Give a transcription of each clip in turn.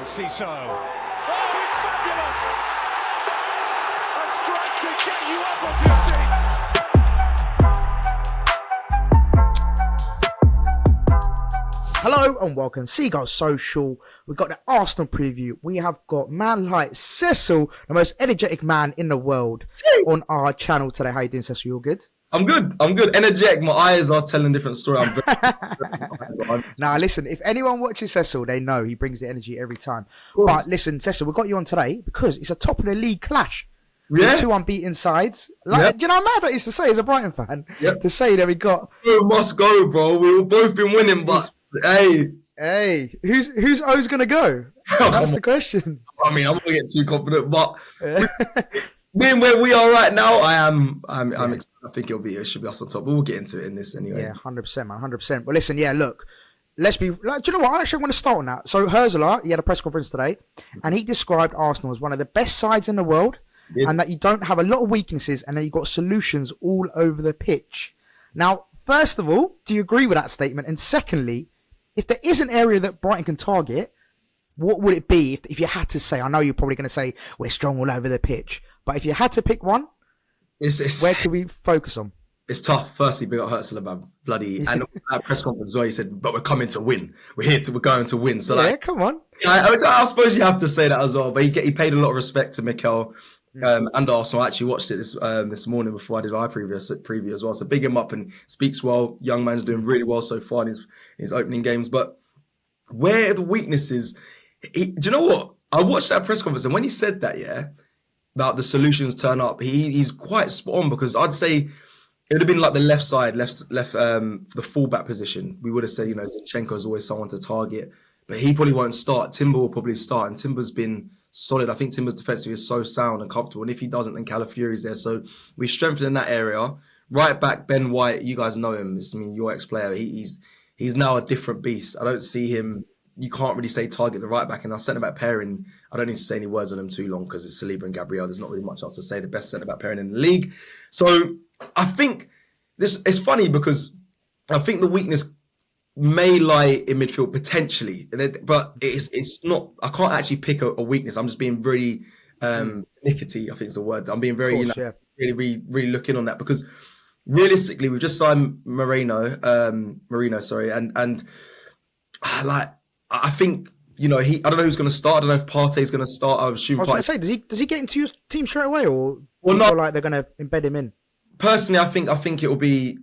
Cecil. Oh, it's fabulous! A strike to get you up off your seats. Hello and welcome, Seagulls Social. We've got the Arsenal preview. We have got man like Cecil, the most energetic man in the world, on our channel today. How you doing, Cecil? You all good? I'm good. Energetic. My eyes are telling a different story. I'm very Now, listen, if anyone watches Cecil, they know he brings the energy every time. But listen, Cecil, we've got you on today because it's a top of the league clash. Yeah. With two unbeaten sides. Like, do you know how mad that is to say as a Brighton fan? Yep. To say that we got... We must go, bro. We've both been winning, but Hey, who's O's going to go? That's the question. I mean, I'm not getting too confident, but being where we are right now, I'm excited. I think it should be us on top. But we'll get into it in this anyway. Yeah, 100%, man, 100%. But listen, look, let's be like, do you know what? I actually want to start on that. So Herzler, he had a press conference today, and he described Arsenal as one of the best sides in the world, and that you don't have a lot of weaknesses, and that you've got solutions all over the pitch. Now, first of all, do you agree with that statement? And secondly, if there is an area that Brighton can target, what would it be if you had to say? I know you're probably going to say we're strong all over the pitch, but if you had to pick one, where can we focus on? It's tough. Firstly, big up Herzl about bloody and that press conference as well. He said, "But we're coming to win. We're going to win." So come on. I suppose you have to say that as well. But he paid a lot of respect to Mikel and Arsenal. I actually watched it this morning before I did our preview as well. So big him up and speaks well. Young man's doing really well so far in his opening games. But where the weaknesses, do you know what? I watched that press conference and when he said that, about the solutions turn up, he's quite spot on because I'd say it would have been like the left side, left the fullback position. We would have said, Zinchenko is always someone to target, but he probably won't start. Timber will probably start, and Timber's been solid. I think Timber's defensive is so sound and comfortable, and if he doesn't, then Calafiori's there. So we strengthened in that area. Right back, Ben White, you guys know him. Your ex-player. He's now a different beast. I don't see him. You can't really say target the right back, and our centre back pairing, I don't need to say any words on them too long because it's Saliba and Gabriel. There's not really much else to say. The best centre back pairing in the league. So I think it's funny because I think the weakness may lie in midfield potentially, but it's not. I can't actually pick a weakness. I'm just being really nickety. I think is the word. I'm being very really looking on that because realistically, we've just signed Marino, and I think, I don't know who's going to start. I don't know if Partey's going to start. I assume. I was going to say, does he get into your team straight away, or do you feel like they're going to embed him in? Personally, I think it will be.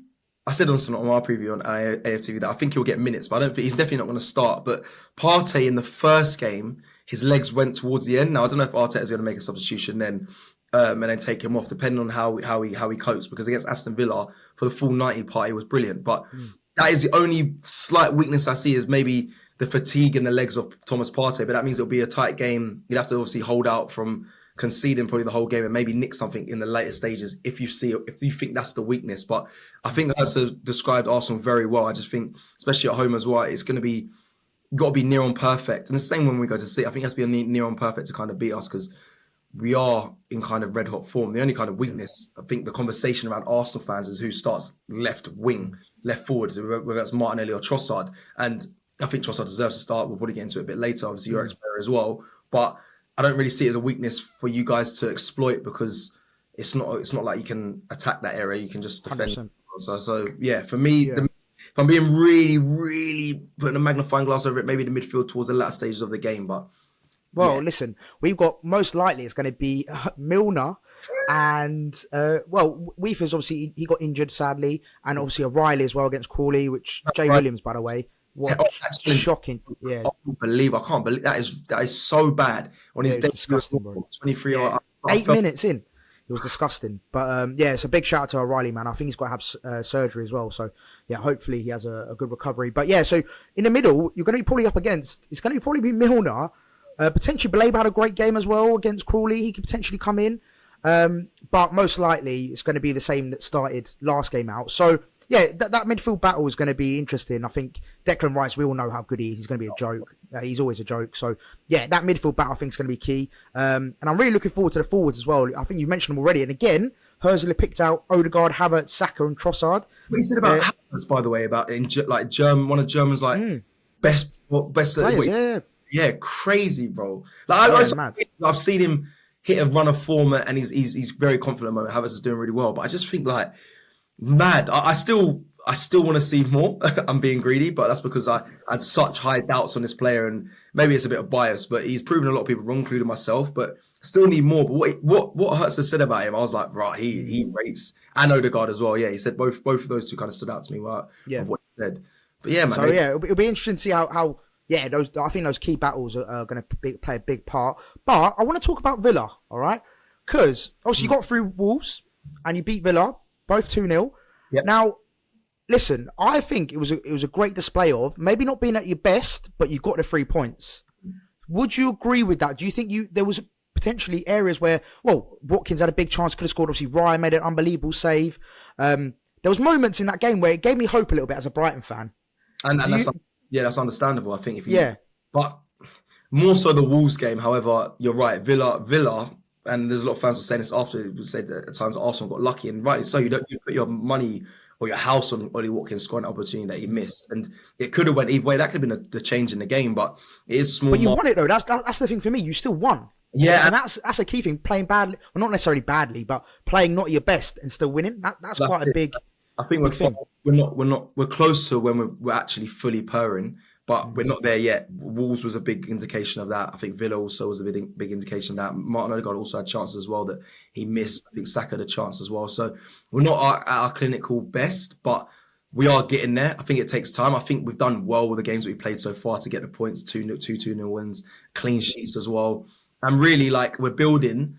I said on our preview on AFTV that I think he'll get minutes, but I don't think he's definitely not going to start. But Partey in the first game, his legs went towards the end. Now I don't know if Arteta is going to make a substitution then, and then take him off, depending on how he copes. Because against Aston Villa for the full 90 part, he was brilliant. But that is the only slight weakness I see is maybe the fatigue in the legs of Thomas Partey, but that means it'll be a tight game. You'll have to obviously hold out from conceding probably the whole game and maybe nick something in the later stages if you think that's the weakness. But I think that's described Arsenal very well. I just think, especially at home as well, it's going to be got to be near on perfect. And the same when we go to City, I think it has to be near on perfect to kind of beat us because we are in kind of red hot form. The only kind of weakness, I think, the conversation around Arsenal fans is who starts left wing, left forward, whether that's Martinelli or Trossard. And I think Trossard deserves to start. We'll probably get into it a bit later. Obviously, you're ex-player as well. But I don't really see it as a weakness for you guys to exploit because it's not like you can attack that area. You can just defend. 100%. So for me, if I'm being really, really putting a magnifying glass over it, maybe the midfield towards the latter stages of the game. But listen, we've got most likely it's going to be Milner and Weaver's obviously he got injured sadly, and obviously O'Reilly as well against Crawley, which Jay Williams, by the way. Shocking! Yeah, I can't believe that is so bad on his day. 23 or 8 minutes in, it was disgusting. But it's a big shout out to O'Reilly, man. I think he's got to have surgery as well. So hopefully he has a good recovery. But so in the middle, you're going to be probably up against. It's going to probably be Milner. Potentially, Baleba had a great game as well against Crawley. He could potentially come in, but most likely it's going to be the same that started last game out. So. That midfield battle is going to be interesting. I think Declan Rice, we all know how good he is. He's going to be a joke. He's always a joke. So, that midfield battle I think is going to be key. And I'm really looking forward to the forwards as well. I think you've mentioned them already. And again, Herzl picked out Odegaard, Havertz, Saka and Trossard. What you said about Havertz, by the way, about one of German's best players, Yeah, crazy, bro. Like Mad. I've seen him hit a run of form, and he's very confident. At the moment, Havertz is doing really well, but I just think like mad. I still want to see more. I'm being greedy, but that's because I had such high doubts on this player, and maybe it's a bit of bias, but he's proven a lot of people wrong, including myself. But still need more. But what Hertz has said about him, I was like, right, he rates, and Odegaard as well. Yeah, he said both of those two kind of stood out to me of what he said. But yeah, man. So yeah, it'll be interesting to see how I think those key battles are going to play a big part. But I want to talk about Villa, all right? Because obviously you got through Wolves and you beat Villa both 2-0. Yep. Now, listen, I think it was a great display of maybe not being at your best, but you got the 3 points. Would you agree with that? Do you think there was potentially areas where, well, Watkins had a big chance, could have scored. Obviously, Ryan made an unbelievable save. There was moments in that game where it gave me hope a little bit as a Brighton fan. And that's understandable. I think but more so the Wolves game. However, you're right. Villa, and there's a lot of fans who are saying this after. It was said that at times Arsenal got lucky, and rightly so. You put your money or your house on Ollie Watkins scoring an opportunity that he missed, and it could have went either way. That could have been the change in the game, but it is small. But you won it though. That's the thing for me. You still won. Yeah, and that's a key thing. Playing badly, well, not necessarily badly, but playing not your best and still winning. That's quite a big. I think we're close to when we're actually fully purring, but we're not there yet. Wolves was a big indication of that. I think Villa also was a big indication of that. Martin Odegaard also had chances as well that he missed. I think Saka had a chance as well. So we're not at our clinical best, but we are getting there. I think it takes time. I think we've done well with the games that we played so far to get the points, 2-0 wins, clean sheets as well. And really, like, we're building.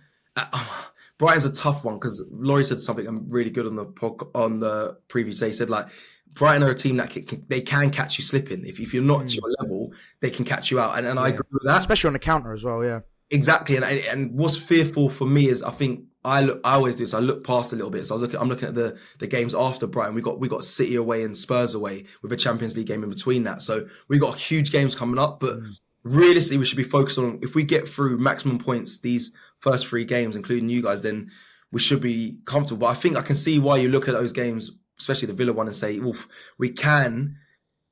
Brighton's a tough one because Laurie said something really good on the preview today. He said, like, Brighton are a team that they can catch you slipping. If you're not to your level, they can catch you out. And I agree with that. Especially on the counter as well, yeah. Exactly. And what's fearful for me is I think I always do this. I look past a little bit. So I'm looking at the games after Brighton. We got City away and Spurs away with a Champions League game in between that. So we got huge games coming up. But realistically, we should be focused on, if we get through maximum points these first 3 games, including you guys, then we should be comfortable. But I think I can see why you look at those games, especially the Villa one, and say, "Oof, we can."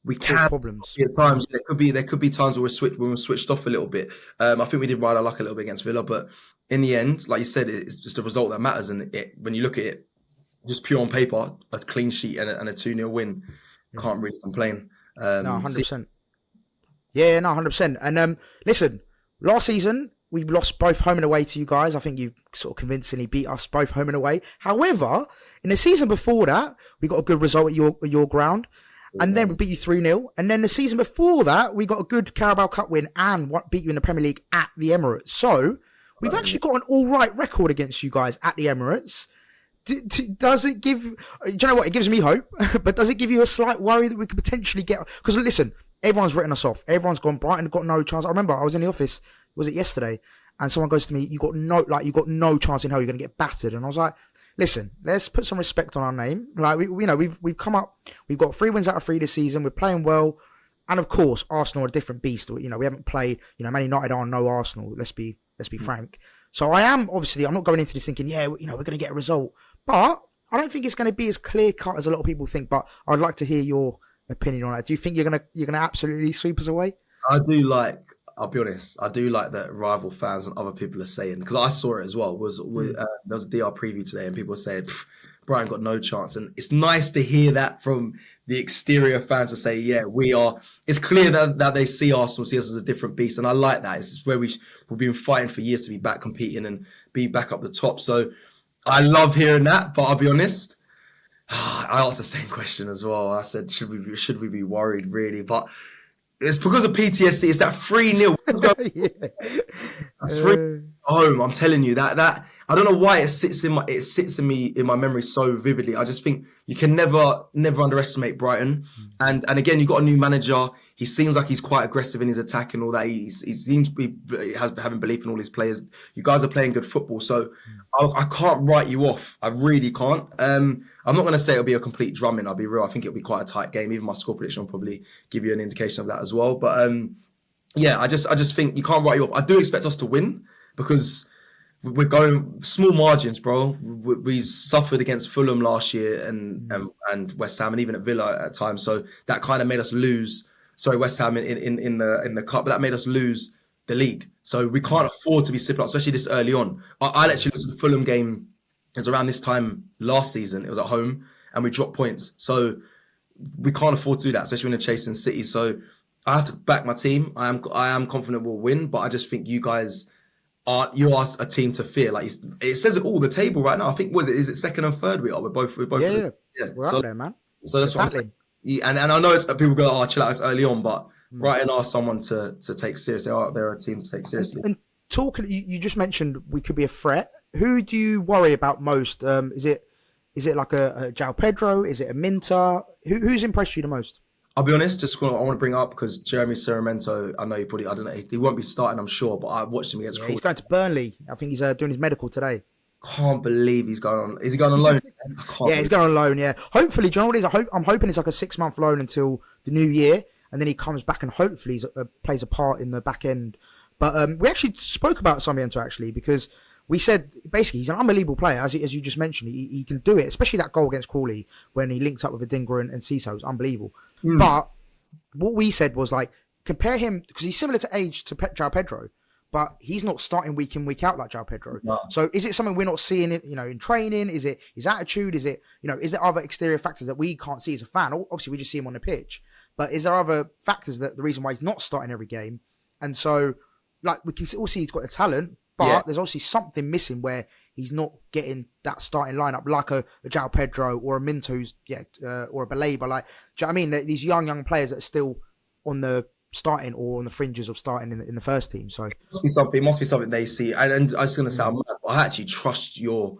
Problems. At times there could be times where we're switched off a little bit. I think we did ride our luck a little bit against Villa, but in the end, like you said, it's just a result that matters. And when you look at it, just pure on paper, a clean sheet and a 2-0 win, can't really complain. No, 100%. Yeah, no, 100%. And listen, last season we lost both home and away to you guys. I think you sort of convincingly beat us both home and away. However, in the season before that, we got a good result at your ground. And then we beat you 3-0. And then the season before that, we got a good Carabao Cup win and beat you in the Premier League at the Emirates. So we've actually got an all right record against you guys at the Emirates. Does it give... Do you know what? It gives me hope. But does it give you a slight worry that we could potentially get... Because listen, everyone's written us off. Everyone's gone, Brighton got no chance. I remember I was in the office, was it yesterday? And someone goes to me, you got no chance in hell, you're going to get battered. And I was like, listen, let's put some respect on our name. Like we've come up, we've got 3 wins out of 3 this season. We're playing well, and of course, Arsenal are a different beast. We haven't played. Man United are no Arsenal. Let's be frank. So I'm not going into this thinking, we're going to get a result, but I don't think it's going to be as clear cut as a lot of people think. But I'd like to hear your opinion on that. Do you think you're gonna absolutely sweep us away? I'll be honest, I do like that rival fans and other people are saying, because I saw it as well, there was a DR preview today and people were saying, Brighton got no chance. And it's nice to hear that from the exterior fans to say, yeah, we are. It's clear that they see Arsenal, see us as a different beast. And I like that. It's where we've been fighting for years to be back competing and be back up the top. So I love hearing that, but I'll be honest, I asked the same question as well. I said, should we be worried really? But it's because of PTSD. It's that 3-0. Home. I'm telling you that I don't know why it sits in my memory so vividly. I just think you can never underestimate Brighton. And again, you've got a new manager. He seems like he's quite aggressive in his attack and all that. He seems to be having belief in all his players. You guys are playing good football, so I can't write you off. I really can't. I'm not going to say it'll be a complete drumming. I'll be real. I think it'll be quite a tight game. Even my score prediction will probably give you an indication of that as well. But I just think you can't write you off. I do expect us to win because we're going small margins, bro. We suffered against Fulham last year and West Ham and even at Villa at times. So that kind of made us lose West Ham in the cup, but that made us lose the league. So we can't afford to be slipping up, especially this early on. I actually looked at the Fulham game. It was around this time last season. It was at home, and we dropped points. So we can't afford to do that, especially when they're chasing City. So I have to back my team. I am confident we'll win, but I just think you guys are a team to fear. Like it says it all. The table right now, I think is it second and third? We're both. Yeah. We're up there, man. So that's what I'm saying. Yeah, and I know people go, "Oh, chill out, it's early on," but Brighton are someone to take seriously. They're a team to take seriously. And talking, you just mentioned we could be a threat. Who do you worry about most? Is it like a João Pedro? Is it a Minter? Who's impressed you the most? I'll be honest, I want to bring up because Jeremy Cerimento, I know I don't know, he won't be starting, I'm sure, but I watched him against Crawley. He's going to Burnley. I think he's doing his medical today. Can't believe he's going on. Is he going on loan? He's going on loan, yeah. Hopefully, do you know what it is? I'm hoping it's like a 6-month loan until the new year, and then he comes back and hopefully plays a part in the back end. But we actually spoke about Sarmiento, actually, because we said, basically, he's an unbelievable player, as you just mentioned. He can do it, especially that goal against Crawley when he linked up with Adingra and Cecil. It was unbelievable. But what we said was, like, compare him, because he's similar to age to João Pedro, but he's not starting week in, week out like João Pedro. No. So is it something we're not seeing in training? Is it his attitude? Is it, is there other exterior factors that we can't see as a fan? Obviously, we just see him on the pitch. But is there other factors that the reason why he's not starting every game? And so, like, we can all see he's got the talent, but there's obviously something missing where he's not getting that starting lineup like a João Pedro or a Minto's, or a Baleba. Like, do you know what I mean? These young players that are still on the starting or on the fringes of starting in the first team. So it must be something they see. And I was going to sound mad, but I actually trust your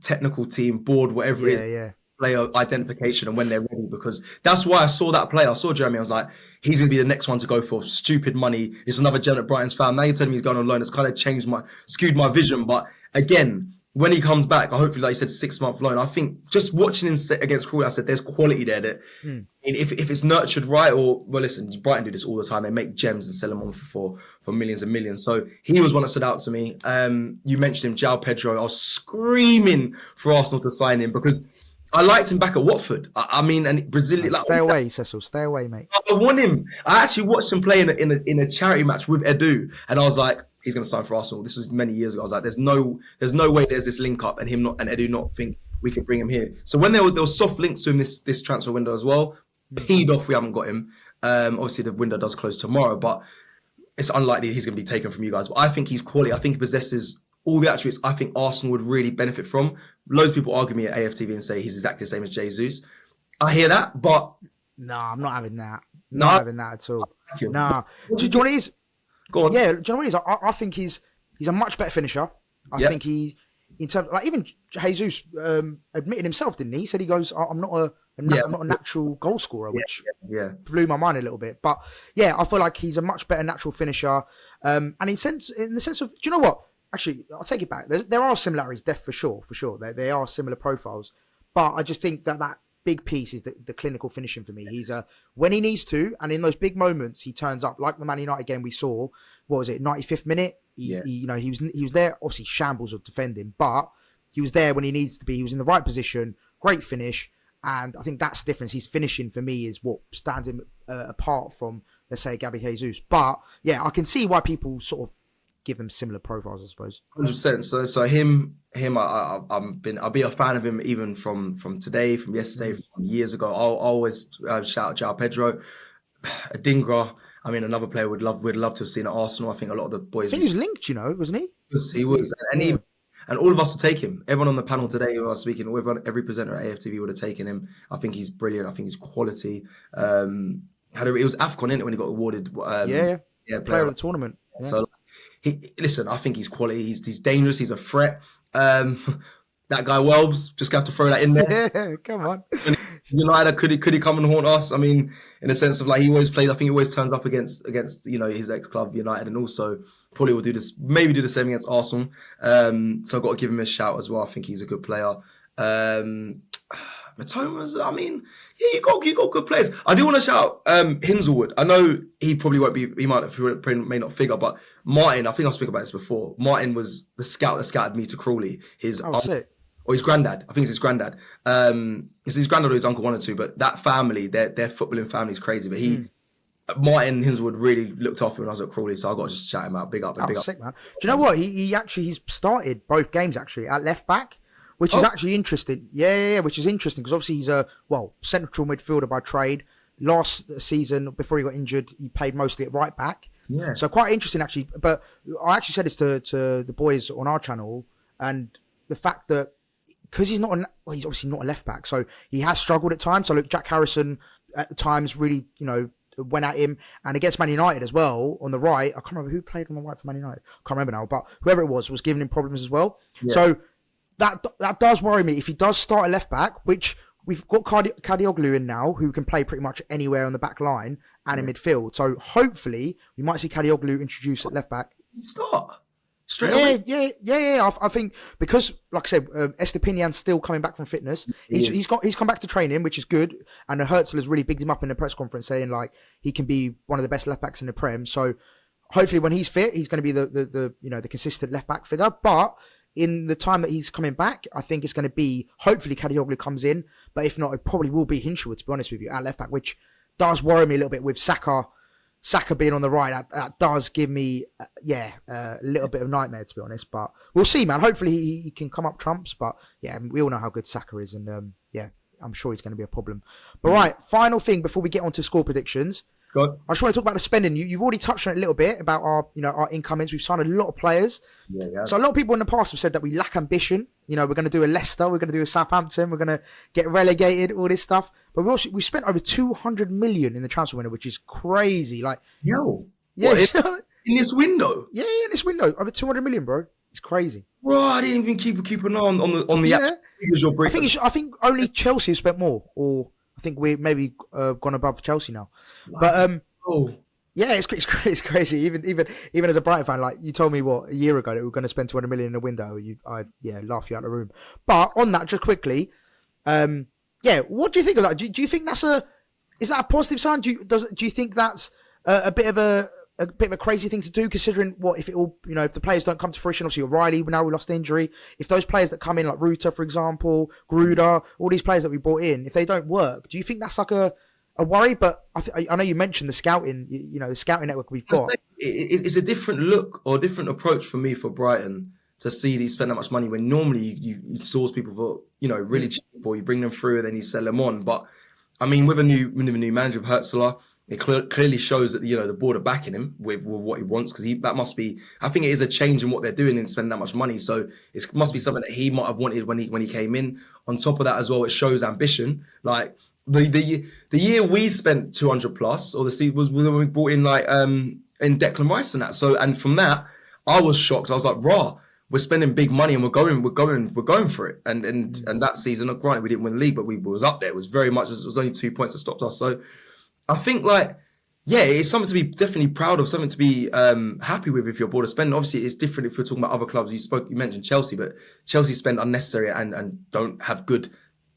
technical team, board, whatever it is. Player identification and when they're ready, because that's why I saw that play. I saw Jeremy. I was like, he's going to be the next one to go for stupid money. It's another Janet Brighton's fan. Now you're telling me he's going on loan. It's kind of skewed my vision. But again, when he comes back, I hopefully, like you said, 6-month loan. I think just watching him against Crawley, I said there's quality there. That if it's nurtured right, listen, Brighton do this all the time. They make gems and sell them on for millions and millions. So he was one that stood out to me. You mentioned him, João Pedro. I was screaming for Arsenal to sign him because I liked him back at Watford. I mean, and Brazilian. Stay away, Cecil. Stay away, mate. I want him. I actually watched him play in a charity match with Edu, and I was like, he's going to sign for Arsenal. This was many years ago. I was like, there's no way there's this link up, and Edu not think we can bring him here. So when there was soft links to him this transfer window as well, peed off we haven't got him. Obviously the window does close tomorrow, but it's unlikely he's going to be taken from you guys. But I think he's quality. I think he possesses all the attributes I think Arsenal would really benefit from. Loads of people argue me at AFTV and say he's exactly the same as Jesus. I hear that, but no, I'm not having that. Not having that at all. Nah. Do you know what it is? Go on. Yeah, do you know what it is? I think he's a much better finisher. I think he, in terms, like, even Jesus admitted himself, didn't he? He said, he goes, I'm not a natural goal scorer, which blew my mind a little bit. But yeah, I feel like he's a much better natural finisher. And in the sense of, do you know what? Actually, I'll take it back. There are similarities, for sure. They are similar profiles. But I just think that big piece is the clinical finishing for me. He's when he needs to, and in those big moments, he turns up. Like the Man United game we saw, what was it, 95th minute? He was there, obviously shambles of defending, but he was there when he needs to be. He was in the right position, great finish, and I think that's the difference. His finishing for me is what stands him apart from, let's say, Gabby Jesus. But yeah, I can see why people sort of give them similar profiles, I suppose. 100%. So him, I'll be a fan of him even from today, from yesterday, from years ago. I'll always shout out João Pedro, Adingra. I mean, another player we'd love to have seen at Arsenal. I think a lot of the boys. I think he was linked, wasn't he? He was, and all of us would take him. Everyone on the panel today who I was speaking with, every presenter at AFTV would have taken him. I think he's brilliant. I think he's quality. It was AFCON, innit, when he got awarded. Player of the tournament. Yeah. So. I think he's quality. He's dangerous. He's a threat. That guy Welbs, just have to throw that in there. Yeah, come on. United, could he come and haunt us? I mean, in a sense of, like, he always plays. I think he always turns up against his ex club United, and also probably will do the same against Arsenal. So I've got to give him a shout as well. I think he's a good player. Matoma's, I mean, you got good players. I do want to shout Hinzelwood. I know he probably won't be. He may not figure, but Martin. I think I've spoken about this before. Martin was the scout that scouted me to Crawley. His granddad. I think it's his granddad. It's his granddad or his uncle, one or two. But that family, their footballing family is crazy. But Martin Hinswood really looked after me when I was at Crawley, so I got to just shout him out. Big up and big up. Sick, man. Do you know what? He's started both games actually at left back, which is actually interesting. Yeah, which is interesting because obviously he's a central midfielder by trade. Last season, before he got injured, he played mostly at right back. Yeah. So quite interesting actually. But I actually said this to the boys on our channel, and the fact that because he's obviously not a left back, so he has struggled at times. So look, Jack Harrison at times really, went at him, and against Man United as well on the right. I can't remember who played on the right for Man United. I can't remember now, but whoever it was giving him problems as well. Yeah. So that does worry me if he does start a left back, which we've got Kadioglu in now, who can play pretty much anywhere on the back line and in midfield. So hopefully we might see Kadioglu introduced at left back. Start straight away. Yeah. I think because, like I said, Estepinian's still coming back from fitness. He's come back to training, which is good. And Herzl has really bigged him up in the press conference, saying like he can be one of the best left backs in the Prem. So hopefully when he's fit, he's going to be the consistent left back figure. But in the time that he's coming back, I think it's going to be, hopefully Kadioglu comes in, but if not, it probably will be Hinshelwood, to be honest with you, at left back, which does worry me a little bit with Saka being on the right. That does give me, a little bit of nightmare, to be honest, but we'll see, man. Hopefully he can come up trumps, but yeah, we all know how good Saka is, and I'm sure he's going to be a problem. But right, final thing before we get on to score predictions. I just want to talk about the spending. You've already touched on it a little bit about our incomings. We've signed a lot of players. Yeah. So a lot of people in the past have said that we lack ambition. We're going to do a Leicester, we're going to do a Southampton, we're going to get relegated, all this stuff. But we spent over 200 million in the transfer window, which is crazy. Like, in this window? Yeah, in this window, over 200 million, bro. It's crazy. Bro, I didn't even keep an eye on the app. I think only Chelsea have spent more, or I think we maybe gone above Chelsea now, but yeah, it's crazy. Even as a Brighton fan, like you told me a year ago that we were going to spend 200 million in a window, I'd laugh you out of the room. But on that, just quickly, what do you think of that? Do you think is that a positive sign? Do you think that's a bit of a crazy thing to do, considering if the players don't come to fruition? Obviously, O'Reilly, now we lost the injury. If those players that come in, like Ruta, for example, Gruder, all these players that we brought in, if they don't work, do you think that's like a worry? But I know you mentioned the scouting, the scouting network we've got. It's a different look or a different approach for me for Brighton to see these spend that much money when normally you source people for, really cheap, or you bring them through and then you sell them on. But I mean, with a new manager of Herzl, it clearly shows that the board are backing him with what he wants, because that must be. I think it is a change in what they're doing and spending that much money. So it must be something that he might have wanted when he came in. On top of that as well, it shows ambition. Like the year we spent 200 plus, or the season was when we brought in in Declan Rice and that. So, and from that, I was shocked. I was like, "Raw, we're spending big money and we're going for it." And that season, granted, we didn't win the league, but we was up there. It was very much. It was only 2 points that stopped us. So I think it's something to be definitely proud of, something to be happy with if you're bored of spending. Obviously, it's different if you're talking about other clubs. You mentioned Chelsea, but Chelsea spend unnecessary and don't have good.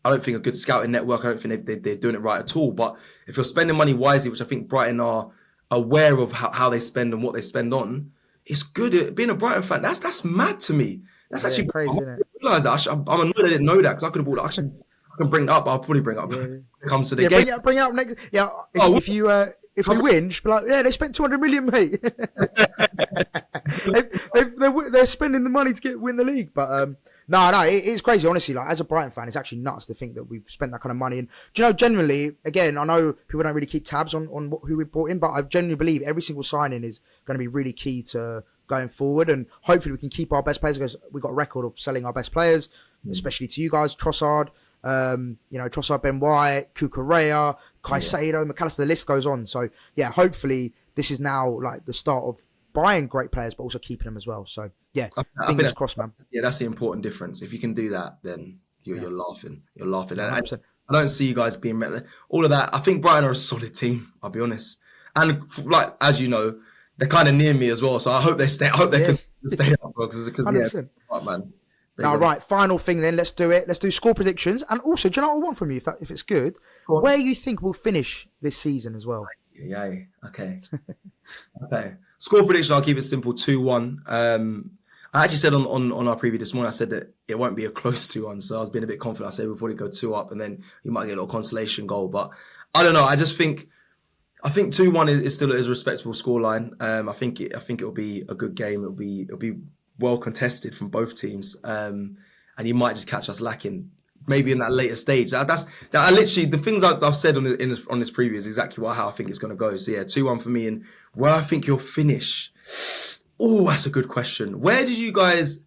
I don't think a good scouting network. I don't think they're doing it right at all. But if you're spending money wisely, which I think Brighton are aware of how they spend and what they spend on, it's good. Being a Brighton fan, that's mad to me. That's actually crazy. Isn't it? Realize that. I'm annoyed I didn't know that, because I could have bought it. I can bring it up. I'll probably bring it up when it comes to the game. Bring it up next. Yeah, if we win, just be like, they spent 200 million, mate. they're spending the money to win the league. But no, it's crazy. Honestly, like as a Brighton fan, it's actually nuts to think that we've spent that kind of money. And do you know, generally, again, I know people don't really keep tabs on who we brought in, but I genuinely believe every single signing is going to be really key to going forward. And hopefully, we can keep our best players, because we've got a record of selling our best players, especially to you guys, Trossard. Trossard, Ben White, Cucurella, Caicedo, McAllister, the list goes on. So yeah, hopefully this is now like the start of buying great players, but also keeping them as well. So yeah, fingers crossed, man. Yeah, that's the important difference. If you can do that, then you're laughing. You're laughing. And I 100%. don't see you guys being all of that. I think Brighton are a solid team, I'll be honest. And like, as you know, they're kind of near me as well. So I hope they stay. I hope they can stay up, because 100%. Man. Now, right, final thing then. Let's do it. Let's do score predictions. And also, do you know what I want from you, if it's good? Where you think we'll finish this season as well? Yeah. Okay. Score prediction, I'll keep it simple, 2-1. I actually said on our preview this morning, I said that it won't be a close 2-1. So I was being a bit confident. I said we'll probably go 2 up, and then you might get a little consolation goal. But I don't know. I just think I think 2-1 is still a respectable scoreline. I think it'll be a good game. It'll be well contested from both teams. And you might just catch us lacking maybe in that later stage. That's literally the things I've said on this preview is exactly how I think it's going to go. So yeah, 2-1 for me. And where I think you'll finish. Oh, that's a good question. Where did you guys?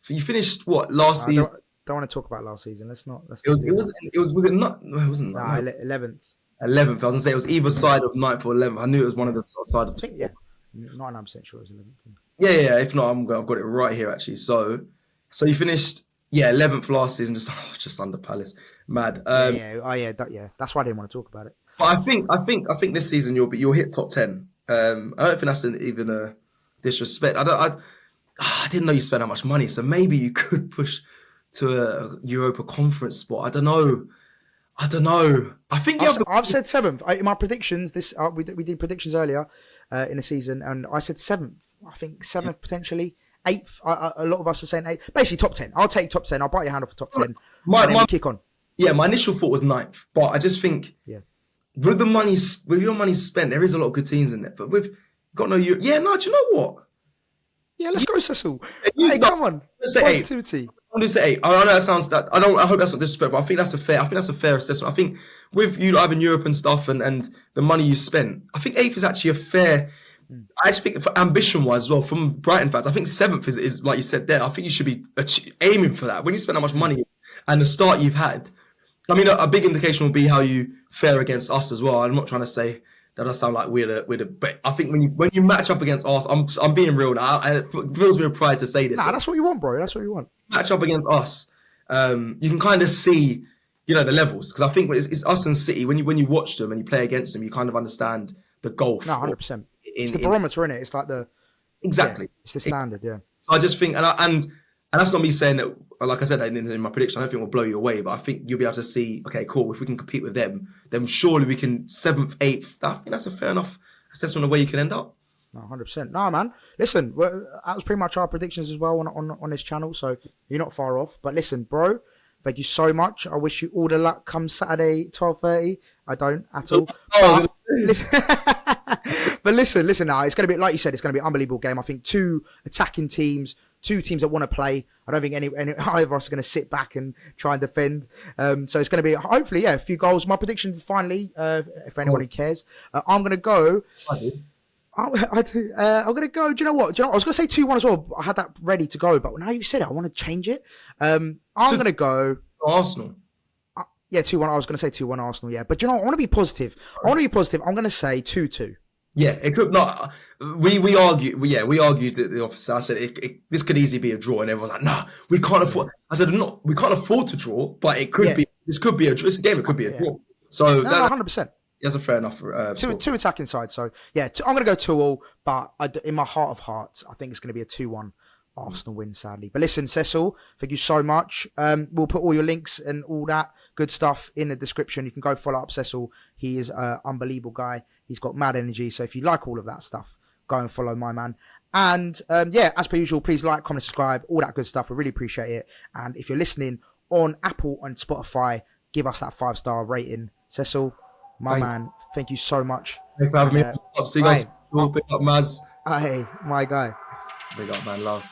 You finished what last season? Don't want to talk about last season. Let's not. Was it not? No, it wasn't. Nah, 11th. 11th. I was gonna say it was either side of 9th or 11th. I knew it was one of the side of. I think, yeah, 99% sure it was 11th. Yeah. If not, I've got it right here actually. So you finished 11th last season, just under Palace. Mad. That's why I didn't want to talk about it. But I think this season you'll hit top 10. I don't think that's even a disrespect. I didn't know you spent that much money, so maybe you could push to a Europa Conference spot. I don't know. I think I've said 7th in my predictions. We did predictions earlier in the season, and I said 7th. I think 7th potentially. 8th. A lot of us are saying 8th. Basically top 10. I'll take top 10. I'll bite your hand off for top 10. And then we kick on. Yeah, my initial thought was 9th, but I just think with your money spent, there is a lot of good teams in there. But we've got no Euro. Yeah, no. Do you know what? Yeah, let's go, Cecil. Hey, come on. Let's say Positivity. 8. I'm going to say 8. I know that sounds that. I hope that's not disrespectful. I think that's a fair assessment. I think with you having Europe and stuff and the money you spent, I think 8th is actually a fair. I actually think for ambition-wise as well, from Brighton fans, I think 7th is like you said there. I think you should be aiming for that when you spend that much money and the start you've had. I mean, a big indication will be how you fare against us as well. I'm not trying to say that does sound like we're the. But I think when you match up against us, I'm being real now. It feels me with pride to say this. Nah, that's what you want, bro. That's what you want. Match up against us, you can kind of see, the levels, because I think it's us and City. When you watch them and you play against them, you kind of understand the gulf. No, 100%. It's the barometer, isn't it? It's like exactly. Yeah, it's the standard, yeah. So I just think, and that's not me saying that. Like I said in my prediction, I don't think it will blow you away, but I think you'll be able to see. Okay, cool. If we can compete with them, then surely we can 7th, 8th. I think that's a fair enough assessment of where you can end up. No, 100%. No, man. Listen, that was pretty much our predictions as well on this channel, so you're not far off. But listen, bro, thank you so much. I wish you all the luck come Saturday, 12:30. I don't at all. But listen. Now it's going to be, like you said, it's going to be an unbelievable game. I think 2 attacking teams, 2 teams that want to play. I don't think any either of us are going to sit back and try and defend. So it's going to be hopefully a few goals. My prediction finally, if anyone who cares, I'm going to go. I do. I'm going to go. Do you know what? I was going to say 2-1 as well. I had that ready to go, but now you've said it, I want to change it. I'm going to go Arsenal. Yeah, 2-1. I was going to say 2-1 Arsenal, yeah. But you know what? I want to be positive. I'm going to say 2-2. Yeah, it could not. We argued. We argued at the office. I said this could easily be a draw, and everyone's like, "No, we can't afford." I said, "No, we can't afford to draw, but it could be. This could be a draw. It's a game. It could be a draw." So 100%. That's a fair enough. Two attacking sides. So yeah, I'm going to go 2-2. But in my heart of hearts, I think it's going to be a 2-1 Arsenal win, sadly. But listen, Cecil, thank you so much. We'll put all your links and all that good stuff in the description. You can go follow up Cecil. He is an unbelievable guy. He's got mad energy. So if you like all of that stuff, go and follow my man. And as per usual, please like, comment, subscribe, all that good stuff. We really appreciate it. And if you're listening on Apple and Spotify, give us that 5-star rating. Cecil, my man, thank you so much. Thanks for having me. Seagulls Social, big up Maz. Hey, my guy. Big up, man. Love.